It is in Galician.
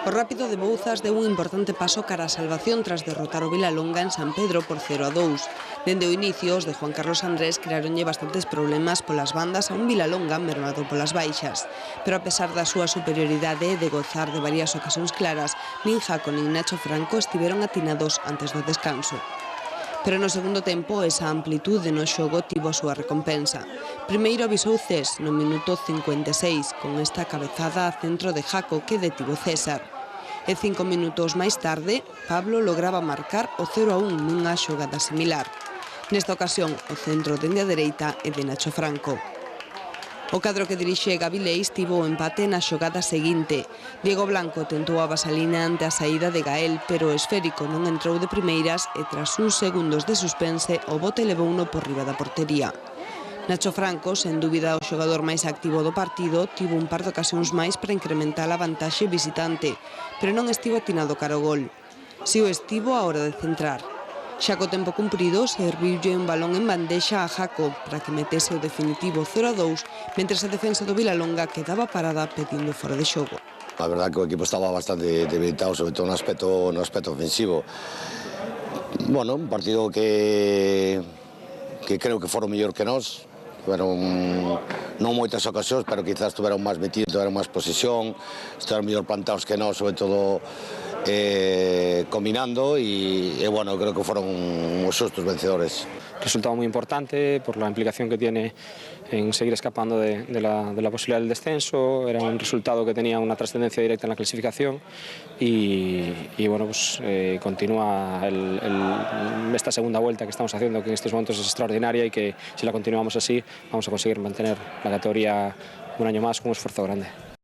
O Rápido de Bouzas deu un importante paso cara á salvación tras derrotar o Vilalonga en San Pedro por 0-2. Dende o inicio, os de Juan Carlos Andrés crearonlle bastantes problemas polas bandas a un Vilalonga mermado polas baixas. Pero a pesar da súa superioridade e de gozar de varias ocasións claras, nin Jaco nin Nacho Franco estiveron atinados antes do descanso. Pero no segundo tempo, esa amplitude no xogo tivo a súa recompensa. Primeiro avisou Cés no minuto 56, con esta cabezada a centro de Jaco que detivo César. E 5 minutos máis tarde, Pablo lograba marcar o 0-1 nunha xogada similar. Nesta ocasión, o centro dende a dereita é de Nacho Franco. O cadro que dirixe Gavileis tivo o empate na xogada seguinte. Diego Blanco tentou a vaselina ante a saída de Gael, pero o esférico non entrou de primeiras e tras uns segundos de suspense o bote levouno por riba da portería. Nacho Franco, sen dúbida o xogador máis activo do partido, tivo un par de ocasións máis para incrementar a vantaxe visitante, pero non estivo atinado cara ao gol. Si o estivo á hora de centrar. Xa co tempo cumprido, serviulle un balón en bandexa a Jaco para que metese o definitivo 0-2, mentres a defensa do Vilalonga quedaba parada pedindo fora de xogo. A verdad que o equipo estaba bastante debilitado, sobre todo no aspecto ofensivo. Bueno, un partido que creo que foron mellor que nós. Fueron non moitas ocasións, pero quizás estuveron máis metidos, tiveron máis posesión, estiveron mellor plantados que nós, sobre todo combinando, e bueno, creo que fueron os xustos vencedores. Resultado muy importante por la implicación que tiene en seguir escapando de la posibilidad del descenso. Era un resultado que tenía una trascendencia directa en la clasificación y bueno, pues continúa esta segunda vuelta que estamos haciendo, que en estos momentos es extraordinaria y que si la continuamos así vamos a conseguir mantener la categoría un año más con un esfuerzo grande.